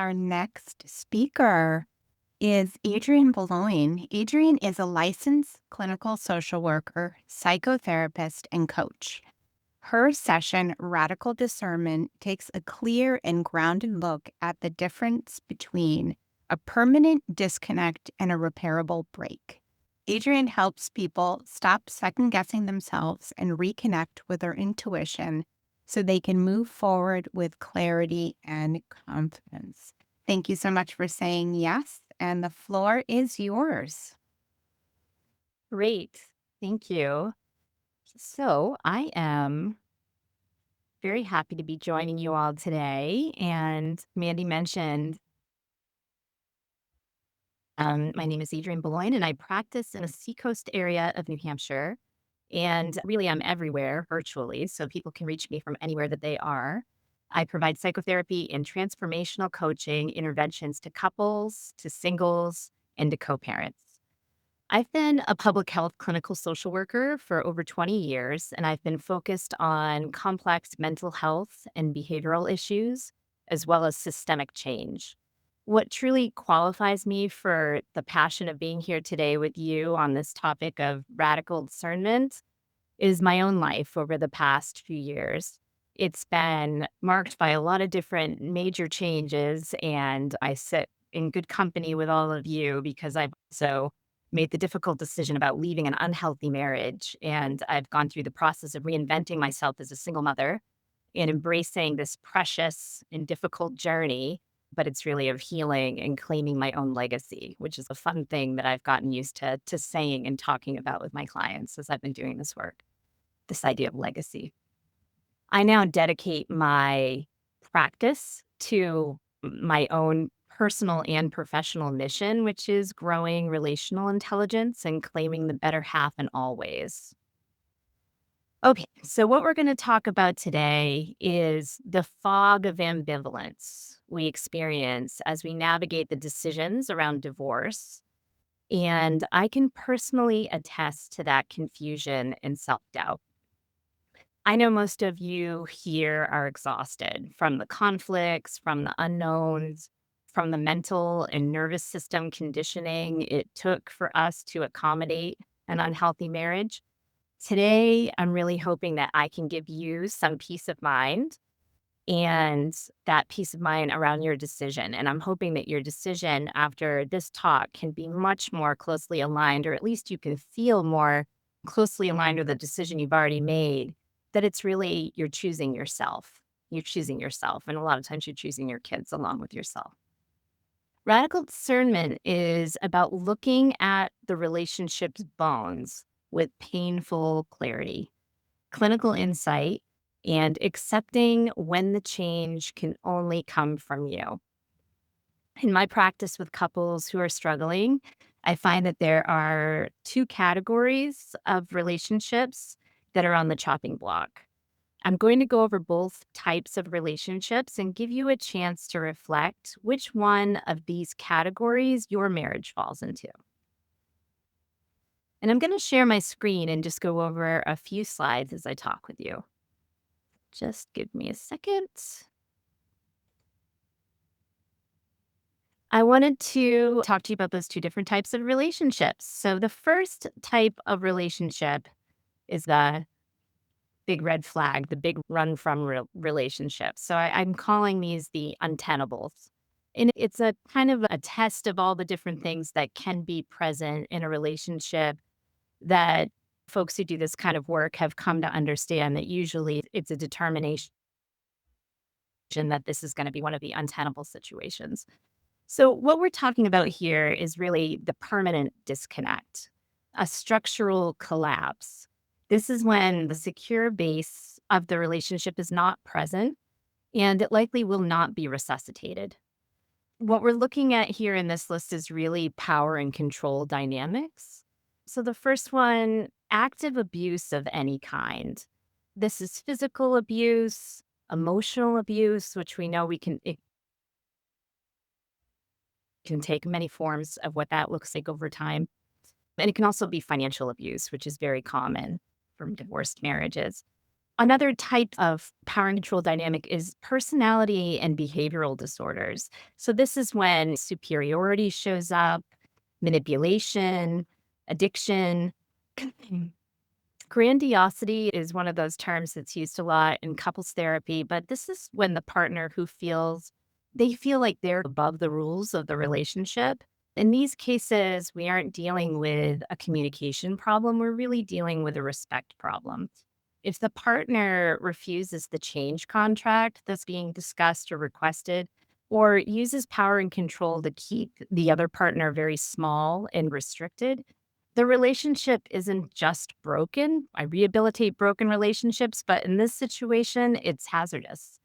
Our next speaker is Adrienne Beloin. Adrienne is a licensed clinical social worker, psychotherapist, and coach. Her session, Radical Discernment, takes a clear and grounded look at the difference between a permanent disconnect and a repairable break. Adrienne helps people stop second guessing themselves and reconnect with their intuition so they can move forward with clarity and confidence. Thank you so much for saying yes, and the floor is yours. Great. Thank you. So, I am very happy to be joining you all today. And Mandy mentioned, my name is Adrienne Beloin, and I practice in a seacoast area of New Hampshire. And really, I'm everywhere virtually, so people can reach me from anywhere that they are. I provide psychotherapy and transformational coaching interventions to couples, to singles, and to co parents. I've been a public health clinical social worker for over 20 years, and I've been focused on complex mental health and behavioral issues, as well as systemic change. What truly qualifies me for the passion of being here today with you on this topic of radical discernment is my own life over the past few years. It's been marked by a lot of different major changes, and I sit in good company with all of you because I've also made the difficult decision about leaving an unhealthy marriage. And I've gone through the process of reinventing myself as a single mother and embracing this precious and difficult journey. But it's really of healing and claiming my own legacy, which is a fun thing that I've gotten used to saying and talking about with my clients as I've been doing this work, this idea of legacy. I now dedicate my practice to my own personal and professional mission, which is growing relational intelligence and claiming the better half in all ways. Okay, so what we're going to talk about today is the fog of ambivalence we experience as we navigate the decisions around divorce. And I can personally attest to that confusion and self doubt. I know most of you here are exhausted from the conflicts, from the unknowns, from the mental and nervous system conditioning it took for us to accommodate an unhealthy marriage. Today, I'm really hoping that I can give you some peace of mind and that peace of mind around your decision. And I'm hoping that your decision after this talk can be much more closely aligned, or at least you can feel more closely aligned with the decision you've already made, that it's really you're choosing yourself. You're choosing yourself. And a lot of times you're choosing your kids along with yourself. Radical discernment is about looking at the relationship's bones with painful clarity, clinical insight, and accepting when the change can only come from you. In my practice with couples who are struggling, I find that there are two categories of relationships that are on the chopping block. I'm going to go over both types of relationships and give you a chance to reflect which one of these categories your marriage falls into. And I'm going to share my screen and just go over a few slides as I talk with you. Just give me a second. I wanted to talk to you about those two different types of relationships. So, the first type of relationship is the big red flag, the big run from relationship. So, I'm calling these the untenables. And it's a kind of a test of all the different things that can be present in a relationship that folks who do this kind of work have come to understand that usually it's a determination that this is going to be one of the untenable situations. So, what we're talking about here is really the permanent disconnect, a structural collapse. This is when the secure base of the relationship is not present and it likely will not be resuscitated. What we're looking at here in this list is really power and control dynamics. So, the first one, active abuse of any kind. This is physical abuse, emotional abuse, which we know it can take many forms of what that looks like over time. And it can also be financial abuse, which is very common from divorced marriages. Another type of power and control dynamic is personality and behavioral disorders. So, this is when superiority shows up, manipulation, addiction. Grandiosity is one of those terms that's used a lot in couples therapy, but this is when the partner who feels they feel like they're above the rules of the relationship. In these cases, we aren't dealing with a communication problem, we're really dealing with a respect problem. If the partner refuses the change contract that's being discussed or requested, or uses power and control to keep the other partner very small and restricted, the relationship isn't just broken. I rehabilitate broken relationships, but in this situation, it's hazardous.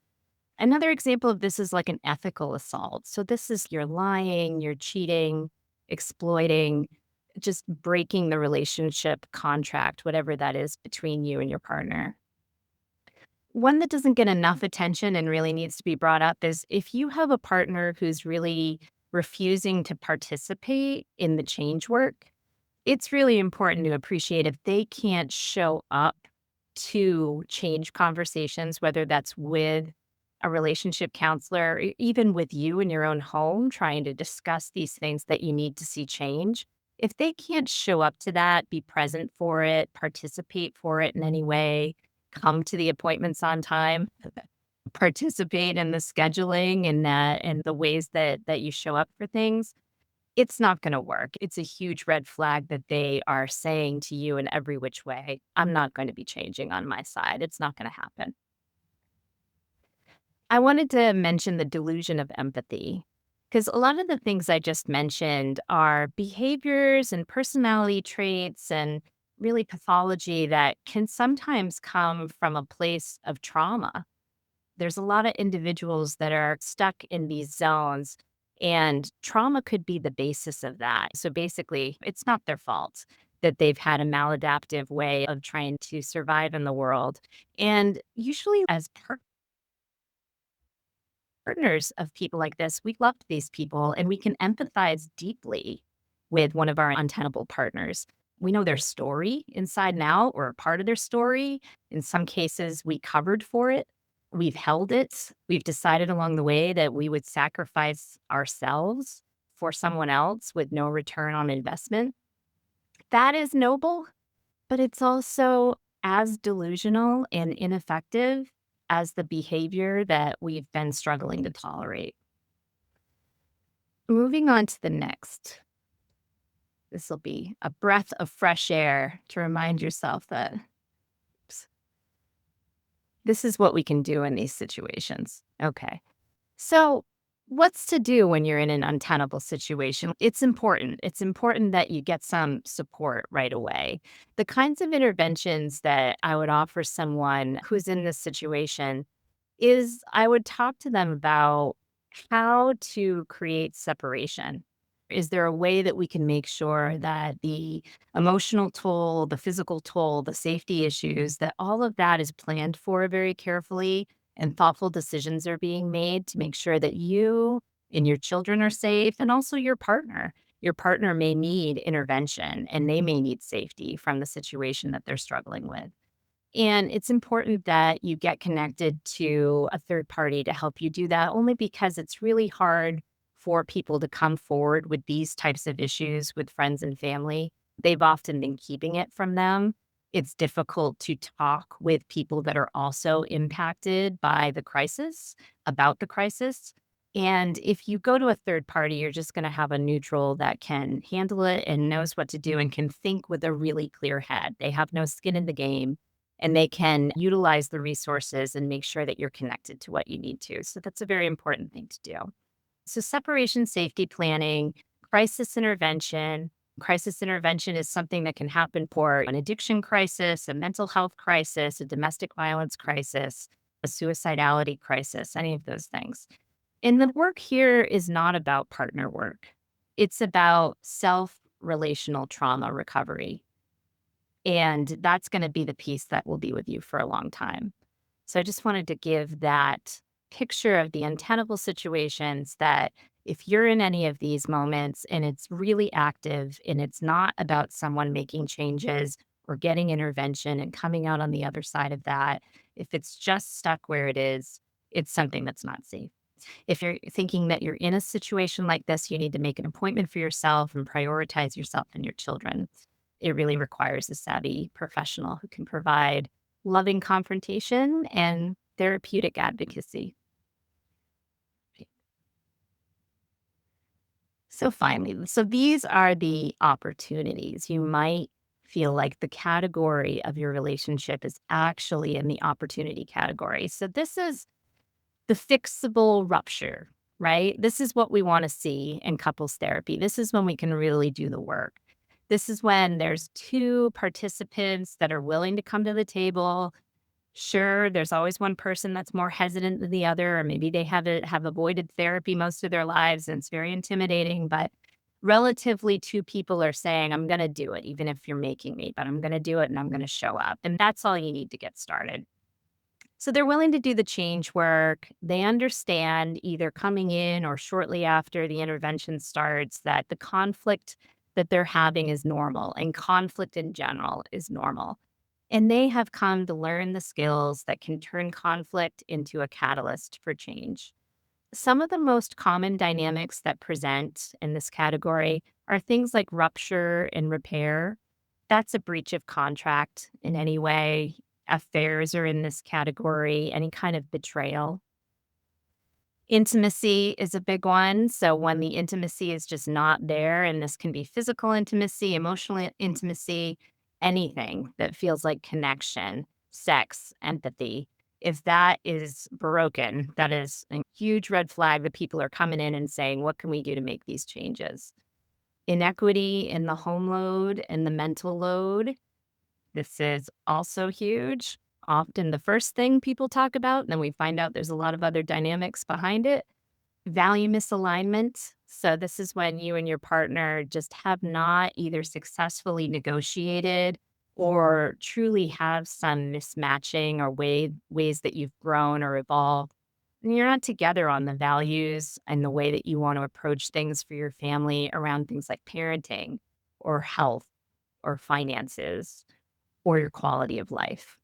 Another example of this is like an ethical assault. So, this is you're lying, you're cheating, exploiting, just breaking the relationship contract, whatever that is between you and your partner. One that doesn't get enough attention and really needs to be brought up is if you have a partner who's really refusing to participate in the change work, it's really important to appreciate if they can't show up to change conversations, whether that's with a relationship counselor, even with you in your own home, trying to discuss these things that you need to see change. If they can't show up to that, be present for it, participate for it in any way, come to the appointments on time, participate in the scheduling and the ways that you show up for things, it's not gonna work. It's a huge red flag that they are saying to you in every which way, "I'm not going to be changing on my side. It's not gonna happen." I wanted to mention the delusion of empathy, because a lot of the things I just mentioned are behaviors and personality traits and really pathology that can sometimes come from a place of trauma. There's a lot of individuals that are stuck in these zones, and trauma could be the basis of that. So basically, it's not their fault that they've had a maladaptive way of trying to survive in the world. And usually, as partners of people like this, we love these people and we can empathize deeply with one of our untenable partners. We know their story inside and out or a part of their story. In some cases, we covered for it. We've held it. We've decided along the way that we would sacrifice ourselves for someone else with no return on investment. That is noble, but it's also as delusional and ineffective as the behavior that we've been struggling to tolerate. Moving on to the next. This will be a breath of fresh air to remind yourself that oops, this is what we can do in these situations. Okay. So, what's to do when you're in an untenable situation? It's important. It's important that you get some support right away. The kinds of interventions that I would offer someone who's in this situation is I would talk to them about how to create separation. Is there a way that we can make sure that the emotional toll, the physical toll, the safety issues, that all of that is planned for very carefully and thoughtful decisions are being made to make sure that you and your children are safe and also your partner? Your partner may need intervention and they may need safety from the situation that they're struggling with. And it's important that you get connected to a third party to help you do that, only because it's really hard for people to come forward with these types of issues with friends and family. They've often been keeping it from them. It's difficult to talk with people that are also impacted by the crisis, about the crisis. And if you go to a third party, you're just going to have a neutral that can handle it and knows what to do and can think with a really clear head. They have no skin in the game and they can utilize the resources and make sure that you're connected to what you need to. So that's a very important thing to do. So separation safety planning, crisis intervention. Crisis intervention is something that can happen for an addiction crisis, a mental health crisis, a domestic violence crisis, a suicidality crisis, any of those things. And the work here is not about partner work. It's about self relational trauma recovery. And that's going to be the piece that will be with you for a long time. So I just wanted to give that picture of the untenable situations that if you're in any of these moments and it's really active and it's not about someone making changes or getting intervention and coming out on the other side of that, If it's just stuck where it is, it's something that's not safe. If you're thinking that you're in a situation like this, you need to make an appointment for yourself and prioritize yourself and your children. It really requires a savvy professional who can provide loving confrontation and therapeutic advocacy. So finally, so these are the opportunities. You might feel like the category of your relationship is actually in the opportunity category. So this is the fixable rupture, right? This is what we want to see in couples therapy. This is when we can really do the work. This is when there's two participants that are willing to come to the table. Sure, there's always one person that's more hesitant than the other, or maybe they have avoided therapy most of their lives and it's very intimidating. But relatively, two people are saying, I'm going to do it, even if you're making me, but I'm going to do it and I'm going to show up. And that's all you need to get started. So they're willing to do the change work. They understand either coming in or shortly after the intervention starts that the conflict that they're having is normal and conflict in general is normal. And they have come to learn the skills that can turn conflict into a catalyst for change. Some of the most common dynamics that present in this category are things like rupture and repair. That's a breach of contract in any way. Affairs are in this category, any kind of betrayal. Intimacy is a big one. So, when the intimacy is just not there, and this can be physical intimacy, emotional intimacy, anything that feels like connection, sex, empathy. If that is broken, that is a huge red flag that people are coming in and saying, what can we do to make these changes? Inequity in the home load and the mental load. This is also huge. Often the first thing people talk about, and then we find out there's a lot of other dynamics behind it. Value misalignment. So, this is when you and your partner just have not either successfully negotiated or truly have some mismatching or ways that you've grown or evolved. And you're not together on the values and the way that you want to approach things for your family around things like parenting or health or finances or your quality of life.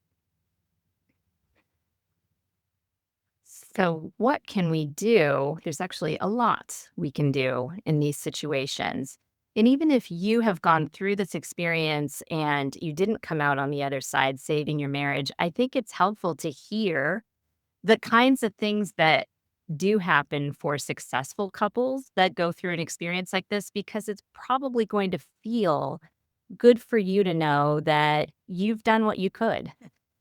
So, what can we do? There's actually a lot we can do in these situations. And even if you have gone through this experience and you didn't come out on the other side saving your marriage, I think it's helpful to hear the kinds of things that do happen for successful couples that go through an experience like this, because it's probably going to feel good for you to know that you've done what you could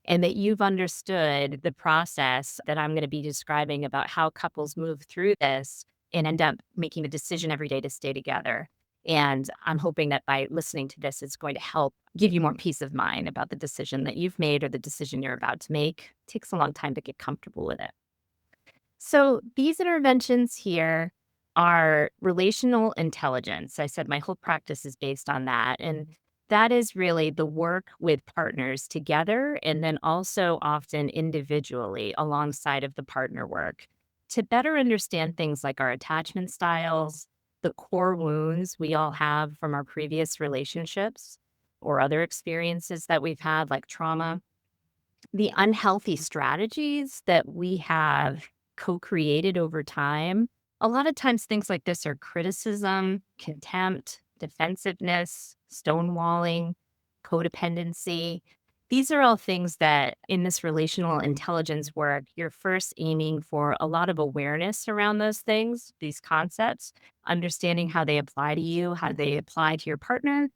and that you've understood the process that I'm going to be describing about how couples move through this and end up making the decision every day to stay together. And I'm hoping that by listening to this, it's going to help give you more peace of mind about the decision that you've made or the decision you're about to make. It takes a long time to get comfortable with it. So these interventions here are relational intelligence. I said my whole practice is based on that. And that is really the work with partners together and then also often individually alongside of the partner work to better understand things like our attachment styles, the core wounds we all have from our previous relationships or other experiences that we've had, like trauma, the unhealthy strategies that we have co-created over time. A lot of times things like this are criticism, contempt, defensiveness, stonewalling, codependency. These are all things that in this relational intelligence work, you're first aiming for a lot of awareness around those things, these concepts, understanding how they apply to you, how they apply to your partner,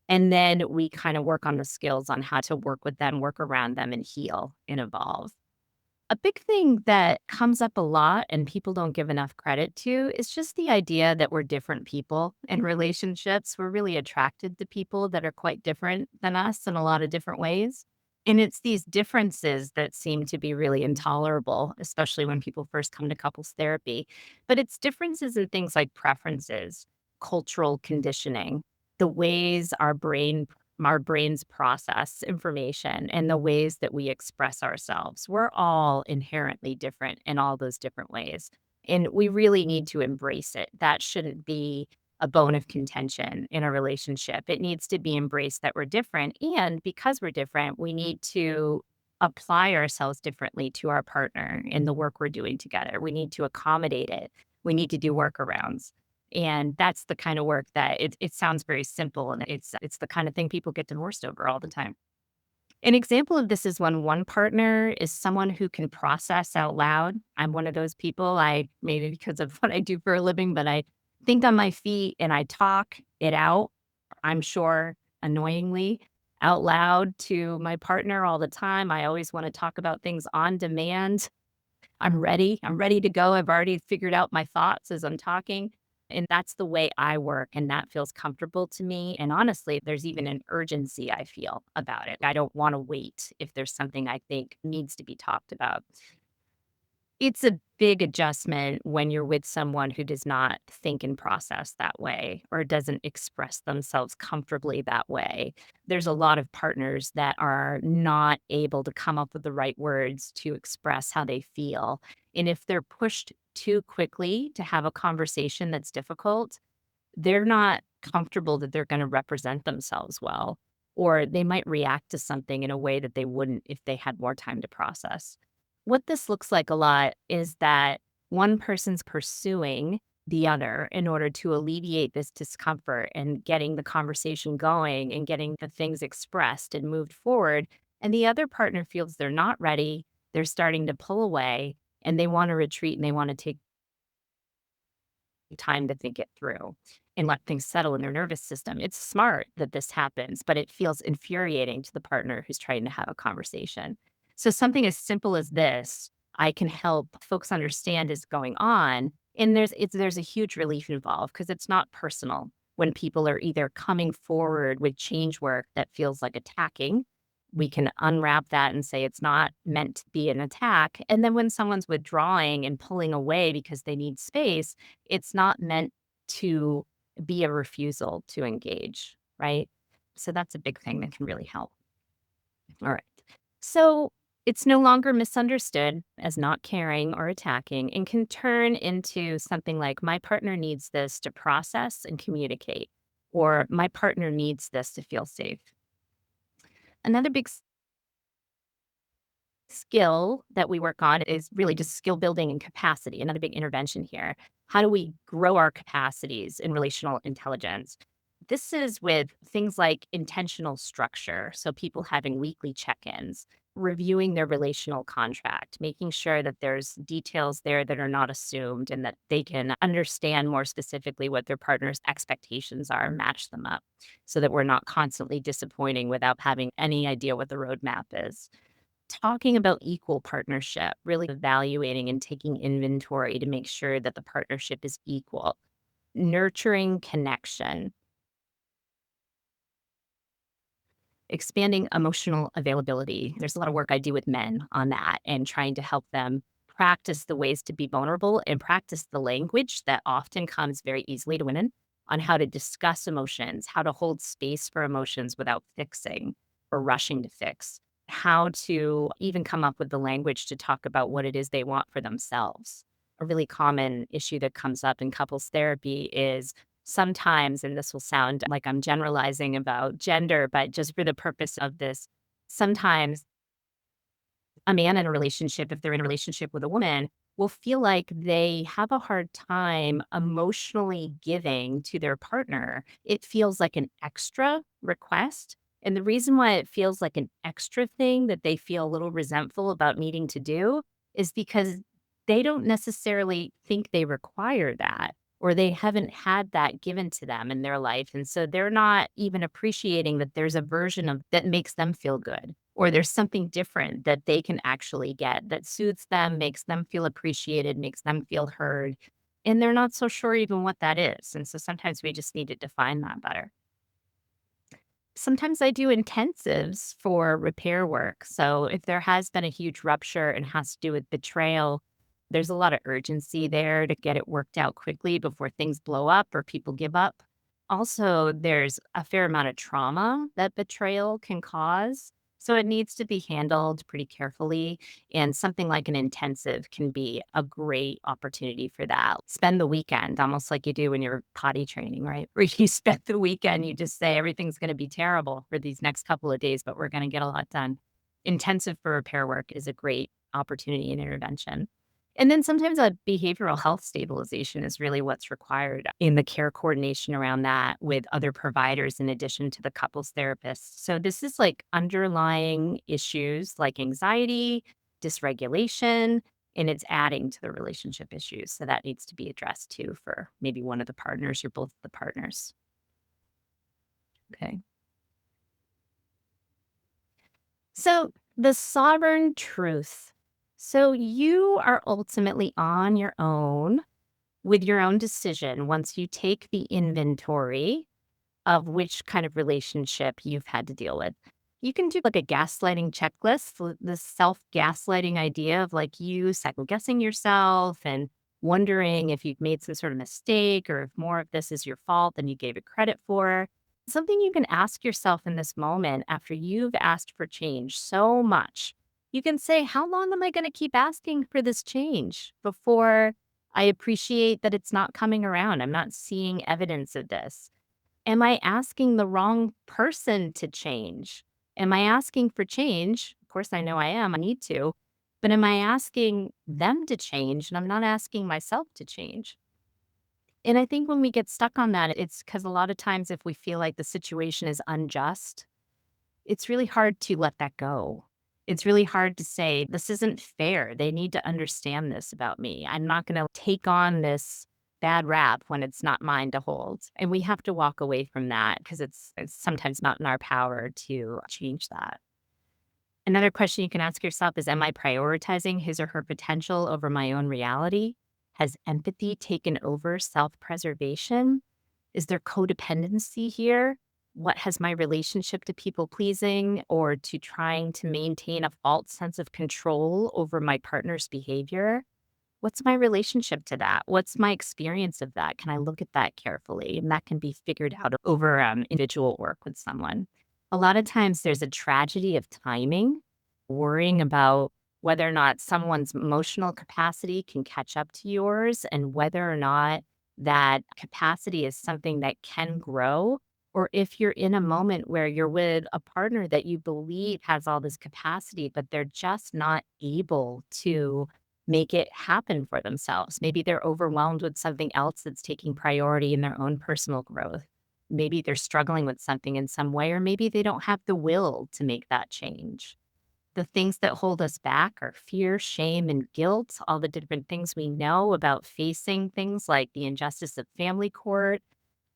and then we kind of work on the skills on how to work with them, work around them, and heal and evolve. A big thing that comes up a lot and people don't give enough credit to is just the idea that we're different people in relationships. We're really attracted to people that are quite different than us in a lot of different ways. And it's these differences that seem to be really intolerable, especially when people first come to couples therapy. But it's differences in things like preferences, cultural conditioning, the ways our brains process information and the ways that we express ourselves. We're all inherently different in all those different ways. And we really need to embrace it. That shouldn't be a bone of contention in a relationship. It needs to be embraced that we're different. And because we're different, we need to apply ourselves differently to our partner in the work we're doing together. We need to accommodate it. We need to do workarounds. And that's the kind of work that it sounds very simple, and it's the kind of thing people get divorced over all the time. An example of this is when one partner is someone who can process out loud. I'm one of those people. I maybe because of what I do for a living, but I think on my feet and I talk it out. I'm sure annoyingly out loud to my partner all the time. I always want to talk about things on demand. I'm ready. I'm ready to go. I've already figured out my thoughts as I'm talking. And that's the way I work. And that feels comfortable to me. And honestly, there's even an urgency I feel about it. I don't want to wait if there's something I think needs to be talked about. It's a big adjustment when you're with someone who does not think and process that way or doesn't express themselves comfortably that way. There's a lot of partners that are not able to come up with the right words to express how they feel. And if they're pushed too quickly to have a conversation that's difficult, they're not comfortable that they're going to represent themselves well, or they might react to something in a way that they wouldn't if they had more time to process. What this looks like a lot is that one person's pursuing the other in order to alleviate this discomfort and getting the conversation going and getting the things expressed and moved forward. And the other partner feels they're not ready, they're starting to pull away, and they want to retreat and they want to take time to think it through and let things settle in their nervous system. It's smart that this happens, but it feels infuriating to the partner who's trying to have a conversation. So, something as simple as this, I can help folks understand is going on. And there's a huge relief involved because it's not personal when people are either coming forward with change work that feels like attacking. We can unwrap that and say it's not meant to be an attack. And then when someone's withdrawing and pulling away because they need space, it's not meant to be a refusal to engage, right? So that's a big thing that can really help. All right. So it's no longer misunderstood as not caring or attacking and can turn into something like my partner needs this to process and communicate, or my partner needs this to feel safe. Another big skill that we work on is really just skill building and capacity, another big intervention here. How do we grow our capacities in relational intelligence? This is with things like intentional structure. So, people having weekly check ins, reviewing their relational contract, making sure that there's details there that are not assumed and that they can understand more specifically what their partner's expectations are and match them up so that we're not constantly disappointing without having any idea what the roadmap is. Talking about equal partnership, really evaluating and taking inventory to make sure that the partnership is equal. Nurturing connection, expanding emotional availability. There's a lot of work I do with men on that and trying to help them practice the ways to be vulnerable and practice the language that often comes very easily to women on how to discuss emotions, how to hold space for emotions without fixing or rushing to fix, how to even come up with the language to talk about what it is they want for themselves. A really common issue that comes up in couples therapy is sometimes, and this will sound like I'm generalizing about gender, but just for the purpose of this, sometimes a man in a relationship, if they're in a relationship with a woman, will feel like they have a hard time emotionally giving to their partner. It feels like an extra request. And the reason why it feels like an extra thing that they feel a little resentful about needing to do is because they don't necessarily think they require that or they haven't had that given to them in their life. And so they're not even appreciating that there's a version of that makes them feel good or there's something different that they can actually get that suits them, makes them feel appreciated, makes them feel heard. And they're not so sure even what that is. And so sometimes we just need to define that better. Sometimes I do intensives for repair work. So if there has been a huge rupture and has to do with betrayal, there's a lot of urgency there to get it worked out quickly before things blow up or people give up. Also, there's a fair amount of trauma that betrayal can cause. So it needs to be handled pretty carefully. And something like an intensive can be a great opportunity for that. Spend the weekend, almost like you do when you're potty training, right? Where you spend the weekend, you just say everything's going to be terrible for these next couple of days, but we're going to get a lot done. intensive for repair work is a great opportunity and intervention. And then sometimes a behavioral health stabilization is really what's required in the care coordination around that with other providers in addition to the couples therapist. So this is like underlying issues like anxiety, dysregulation, and it's adding to the relationship issues. So that needs to be addressed too for maybe one of the partners or both of the partners. Okay. So the sovereign truth. So you are ultimately on your own with your own decision once you take the inventory of which kind of relationship you've had to deal with. You can do like a gaslighting checklist, the self gaslighting idea of like you second guessing yourself and wondering if you've made some sort of mistake or if more of this is your fault than you gave it credit for. Something you can ask yourself in this moment after you've asked for change so much. You can say, how long am I going to keep asking for this change before I appreciate that it's not coming around? I'm not seeing evidence of this. Am I asking the wrong person to change? Am I asking for change? Of course, I know I am. I need to. But am I asking them to change? And I'm not asking myself to change. And I think when we get stuck on that, it's because a lot of times if we feel like the situation is unjust, it's really hard to let that go. It's really hard to say, this isn't fair. They need to understand this about me. I'm not going to take on this bad rap when it's not mine to hold. And we have to walk away from that because it's sometimes not in our power to change that. Another question you can ask yourself is, am I prioritizing his or her potential over my own reality? Has empathy taken over self preservation? Is there codependency here? What has my relationship to people pleasing or to trying to maintain a false sense of control over my partner's behavior? What's my relationship to that? What's my experience of that? Can I look at that carefully? And that can be figured out over individual work with someone. A lot of times there's a tragedy of timing, worrying about whether or not someone's emotional capacity can catch up to yours and whether or not that capacity is something that can grow. Or if you're in a moment where you're with a partner that you believe has all this capacity, but they're just not able to make it happen for themselves. Maybe they're overwhelmed with something else that's taking priority in their own personal growth. Maybe they're struggling with something in some way, or maybe they don't have the will to make that change. The things that hold us back are fear, shame, and guilt, all the different things we know about facing things like the injustice of family court,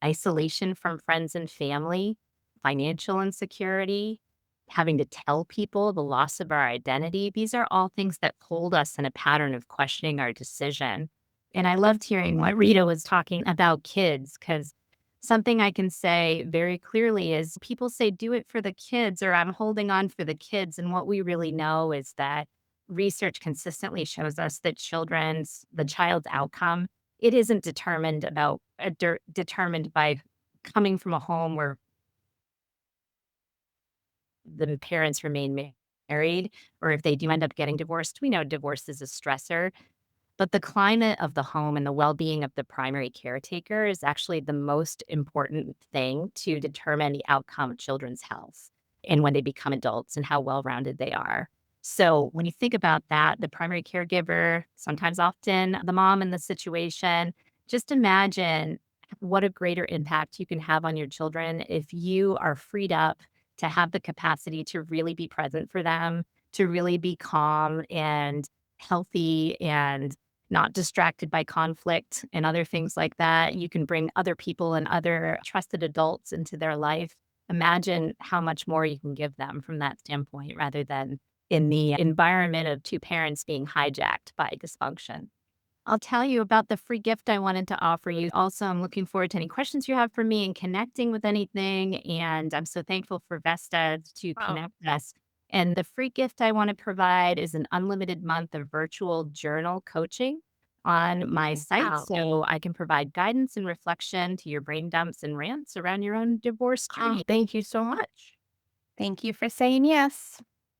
isolation from friends and family, financial insecurity, having to tell people the loss of our identity. These are all things that hold us in a pattern of questioning our decision. And I loved hearing what Rita was talking about kids because something I can say very clearly is people say, do it for the kids, or I'm holding on for the kids. And what we really know is that research consistently shows us that the child's outcome, it isn't determined by coming from a home where the parents remain married, or if they do end up getting divorced. We know divorce is a stressor, but the climate of the home and the well-being of the primary caretaker is actually the most important thing to determine the outcome of children's health and when they become adults and how well-rounded they are. So when you think about that, the primary caregiver, sometimes often the mom in the situation, just imagine what a greater impact you can have on your children if you are freed up to have the capacity to really be present for them, to really be calm and healthy and not distracted by conflict and other things like that. You can bring other people and other trusted adults into their life. Imagine how much more you can give them from that standpoint rather than in the environment of two parents being hijacked by dysfunction. I'll tell you about the free gift I wanted to offer you. Also, I'm looking forward to any questions you have for me and connecting with anything. And I'm so thankful for Vesta to Oh, connect us. And the free gift I want to provide is an unlimited month of virtual journal coaching on my site. wow. So I can provide guidance and reflection to your brain dumps and rants around your own divorce Oh, journey. thank you so much. Thank you for saying yes.